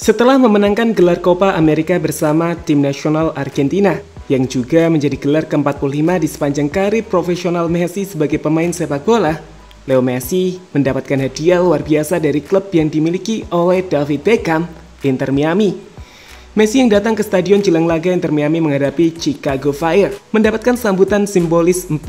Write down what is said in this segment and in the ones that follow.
Setelah memenangkan gelar Copa America bersama tim nasional Argentina, yang juga menjadi gelar ke-45 di sepanjang karir profesional Messi sebagai pemain sepak bola, Leo Messi mendapatkan hadiah luar biasa dari klub yang dimiliki oleh David Beckham, Inter Miami. Messi yang datang ke stadion jelang laga Inter Miami menghadapi Chicago Fire mendapatkan sambutan simbolis 45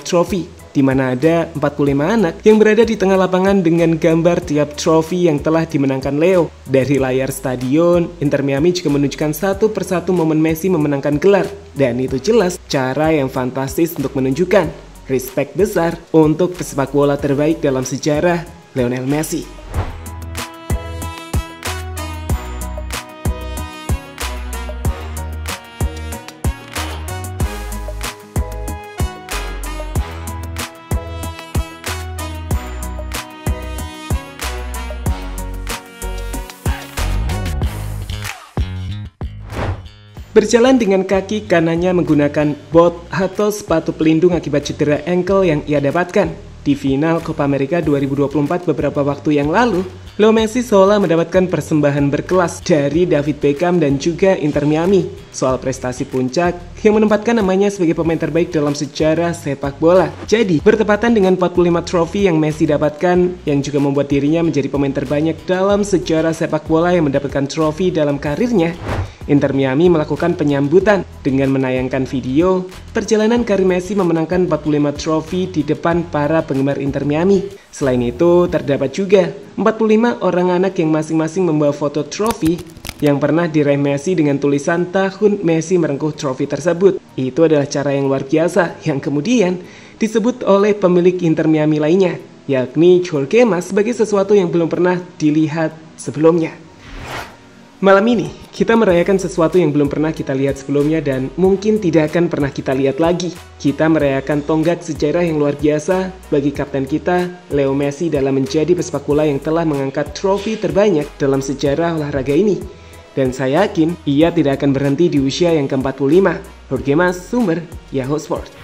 trofi, di mana ada 45 anak yang berada di tengah lapangan dengan gambar tiap trofi yang telah dimenangkan Leo. Dari layar stadion, Inter Miami juga menunjukkan satu persatu momen Messi memenangkan gelar, dan itu jelas cara yang fantastis untuk menunjukkan respect besar untuk pesepak bola terbaik dalam sejarah, Lionel Messi. Berjalan dengan kaki kanannya menggunakan bot atau sepatu pelindung akibat cedera ankle yang ia dapatkan di final Copa America 2024 beberapa waktu yang lalu, Leo Messi seolah mendapatkan persembahan berkelas dari David Beckham dan juga Inter Miami soal prestasi puncak yang menempatkan namanya sebagai pemain terbaik dalam sejarah sepak bola. Jadi, bertepatan dengan 45 trofi yang Messi dapatkan, yang juga membuat dirinya menjadi pemain terbanyak dalam sejarah sepak bola yang mendapatkan trofi dalam karirnya, Inter Miami melakukan penyambutan dengan menayangkan video perjalanan karir Messi memenangkan 45 trofi di depan para penggemar Inter Miami. Selain itu, terdapat juga 45 orang anak yang masing-masing membawa foto trofi yang pernah diraih Messi dengan tulisan tahun Messi merengkuh trofi tersebut. Itu adalah cara yang luar biasa yang kemudian disebut oleh pemilik Inter Miami lainnya, yakni Jorge Mas, sebagai sesuatu yang belum pernah dilihat sebelumnya. Malam ini, kita merayakan sesuatu yang belum pernah kita lihat sebelumnya dan mungkin tidak akan pernah kita lihat lagi. Kita merayakan tonggak sejarah yang luar biasa bagi kapten kita, Leo Messi, dalam menjadi pesepak bola yang telah mengangkat trofi terbanyak dalam sejarah olahraga ini. Dan saya yakin, ia tidak akan berhenti di usia yang ke-45. Jorge Mas, sumber Yahoo Sport.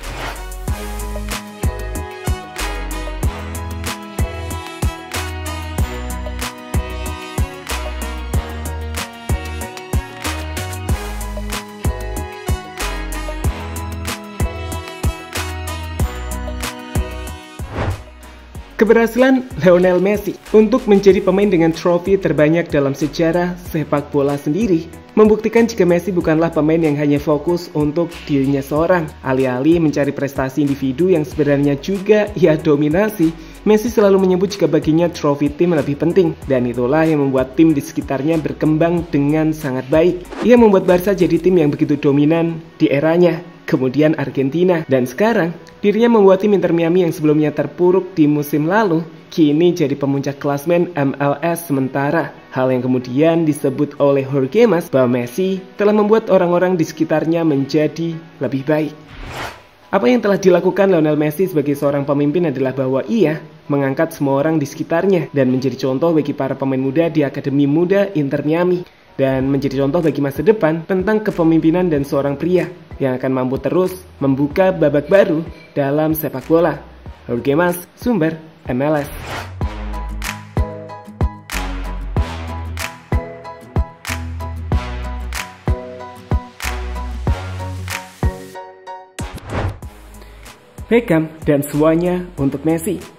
Keberhasilan Lionel Messi untuk menjadi pemain dengan trofi terbanyak dalam sejarah sepak bola sendiri membuktikan jika Messi bukanlah pemain yang hanya fokus untuk dirinya seorang. Alih-alih mencari prestasi individu yang sebenarnya juga ia dominasi, Messi selalu menyebut jika baginya trofi tim lebih penting. Dan itulah yang membuat tim di sekitarnya berkembang dengan sangat baik. Ia membuat Barca jadi tim yang begitu dominan di eranya. Kemudian Argentina, dan sekarang dirinya membuat tim Inter Miami yang sebelumnya terpuruk di musim lalu, kini jadi pemuncak klasmen MLS sementara. Hal yang kemudian disebut oleh Jorge Mas bahwa Messi telah membuat orang-orang di sekitarnya menjadi lebih baik. Apa yang telah dilakukan Lionel Messi sebagai seorang pemimpin adalah bahwa ia mengangkat semua orang di sekitarnya dan menjadi contoh bagi para pemain muda di Akademi Muda Inter Miami, dan menjadi contoh bagi masa depan tentang kepemimpinan dan seorang pria yang akan mampu terus membuka babak baru dalam sepak bola. Jorge Mas, sumber MLS. Beckham dan semuanya untuk Messi.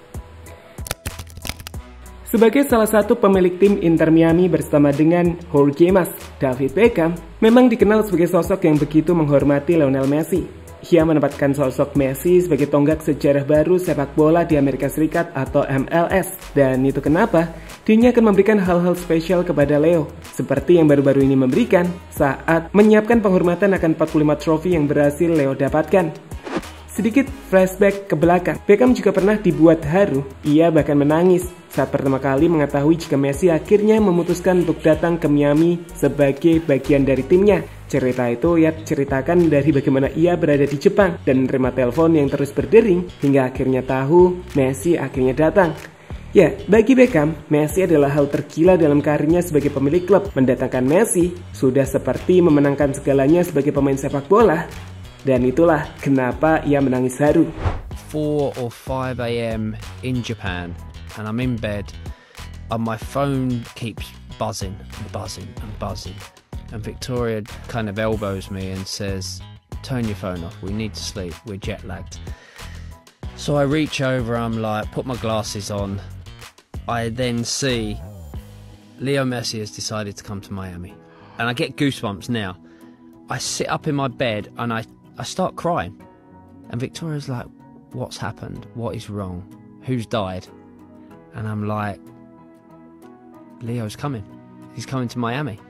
Sebagai salah satu pemilik tim Inter Miami bersama dengan Jorge Mas, David Beckham memang dikenal sebagai sosok yang begitu menghormati Lionel Messi. Ia menempatkan sosok Messi sebagai tonggak sejarah baru sepak bola di Amerika Serikat atau MLS. Dan itu kenapa dirinya akan memberikan hal-hal spesial kepada Leo, seperti yang baru-baru ini memberikan saat menyiapkan penghormatan akan 45 trofi yang berhasil Leo dapatkan. Sedikit flashback ke belakang, Beckham juga pernah dibuat haru. Ia bahkan menangis saat pertama kali mengetahui jika Messi akhirnya memutuskan untuk datang ke Miami sebagai bagian dari timnya. Cerita itu ia ceritakan dari bagaimana ia berada di Jepang dan menerima telepon yang terus berdering hingga akhirnya tahu Messi akhirnya datang. Ya, bagi Beckham, Messi adalah hal tergila dalam karirnya sebagai pemilik klub. Mendatangkan Messi sudah seperti memenangkan segalanya sebagai pemain sepak bola. Dan itulah kenapa ia menangis haru. 4 or 5 a.m. in Japan and I'm in bed and my phone keeps buzzing and buzzing and buzzing. And Victoria kind of elbows me and says, turn your phone off, we need to sleep, we're jet lagged. So I reach over, I'm like, put my glasses on. I then see Leo Messi has decided to come to Miami. And I get goosebumps now. I sit up in my bed and I start crying. And Victoria's like, what's happened? What is wrong? Who's died? And I'm like, Leo's coming. He's coming to Miami.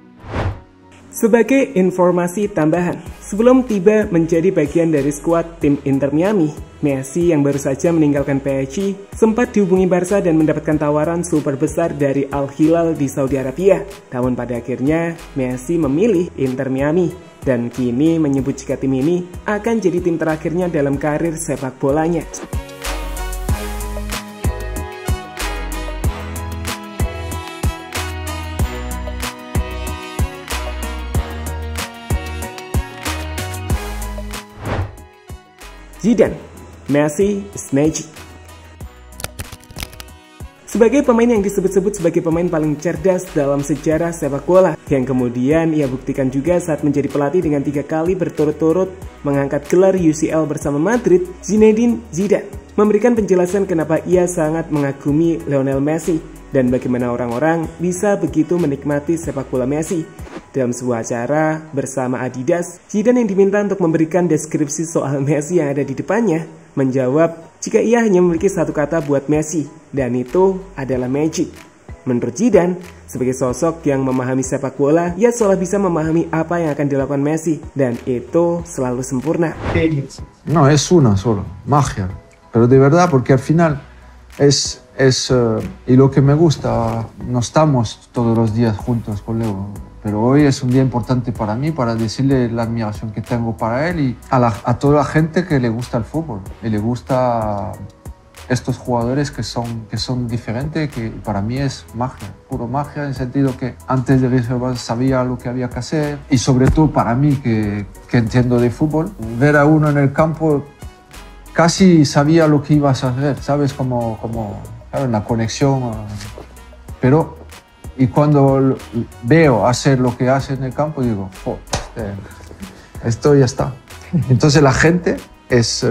Sebagai informasi tambahan, sebelum tiba menjadi bagian dari skuad tim Inter Miami, Messi yang baru saja meninggalkan PSG sempat dihubungi Barca dan mendapatkan tawaran super besar dari Al Hilal di Saudi Arabia. Namun pada akhirnya Messi memilih Inter Miami dan kini menyebut jika tim ini akan jadi tim terakhirnya dalam karir sepak bolanya. Zidane, Messi is magic. Sebagai pemain yang disebut-sebut sebagai pemain paling cerdas dalam sejarah sepak bola, yang kemudian ia buktikan juga saat menjadi pelatih dengan 3 kali berturut-turut mengangkat gelar UCL bersama Madrid, Zinedine Zidane memberikan penjelasan kenapa ia sangat mengagumi Lionel Messi dan bagaimana orang-orang bisa begitu menikmati sepak bola Messi. Dalam sebuah acara bersama Adidas, Zidane yang diminta untuk memberikan deskripsi soal Messi yang ada di depannya, menjawab jika ia hanya memiliki satu kata buat Messi, dan itu adalah magic. Menurut Zidane, sebagai sosok yang memahami sepak bola, ia seolah bisa memahami apa yang akan dilakukan Messi, dan itu selalu sempurna. No, es una solo, magia. Pero de verdad, porque al final y lo que me gusta, no estamos todos los días juntos con Leo, pero hoy es un día importante para mí, para decirle la admiración que tengo para él y a toda la gente que le gusta el fútbol y le gusta estos jugadores que son diferentes, que para mí es magia, puro magia, en el sentido que antes de reservar sabía lo que había que hacer y sobre todo para mí que entiendo de fútbol, ver a uno en el campo casi sabía lo que ibas a hacer, ¿sabes? Como ¿sabes? La conexión, pero y cuando veo hacer lo que hace en el campo digo, esto ya está. Entonces la gente es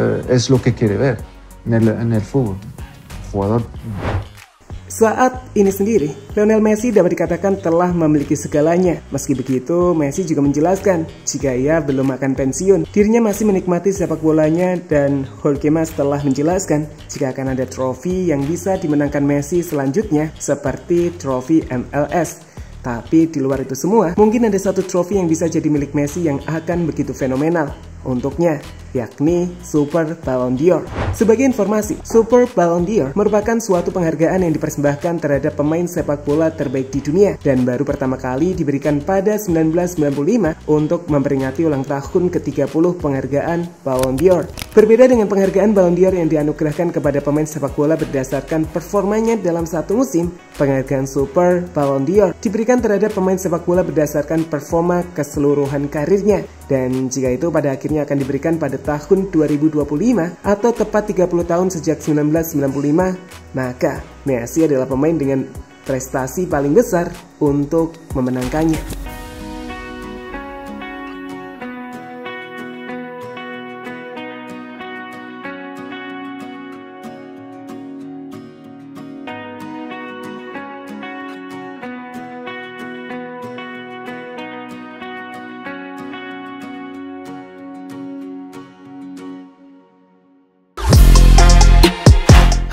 lo que quiere ver en el fútbol, jugador. Saat ini sendiri, Lionel Messi dapat dikatakan telah memiliki segalanya. Meski begitu, Messi juga menjelaskan jika ia belum akan pensiun, dirinya masih menikmati sepak bolanya dan Jorge Mas telah menjelaskan jika akan ada trofi yang bisa dimenangkan Messi selanjutnya seperti trofi MLS. Tapi di luar itu semua, mungkin ada satu trofi yang bisa jadi milik Messi yang akan begitu fenomenal untuknya, yakni Super Ballon d'Or. Sebagai informasi, Super Ballon d'Or merupakan suatu penghargaan yang dipersembahkan terhadap pemain sepak bola terbaik di dunia dan baru pertama kali diberikan pada 1995 untuk memperingati ulang tahun ke-30 penghargaan Ballon d'Or. Berbeda dengan penghargaan Ballon d'Or yang dianugerahkan kepada pemain sepak bola berdasarkan performanya dalam satu musim, penghargaan Super Ballon d'Or diberikan terhadap pemain sepak bola berdasarkan performa keseluruhan karirnya. Dan jika itu pada akhirnya akan diberikan pada tahun 2025 atau tepat 30 tahun sejak 1995, maka Messi adalah pemain dengan prestasi paling besar untuk memenangkannya.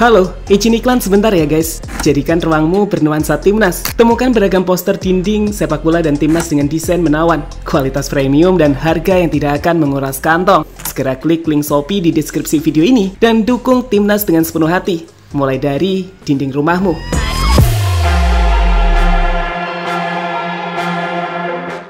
Halo, izin iklan sebentar ya guys. Jadikan ruangmu bernuansa timnas. Temukan beragam poster dinding, sepak bola dan timnas dengan desain menawan, kualitas premium dan harga yang tidak akan menguras kantong. Segera klik link Shopee di deskripsi video ini dan dukung timnas dengan sepenuh hati. Mulai dari dinding rumahmu.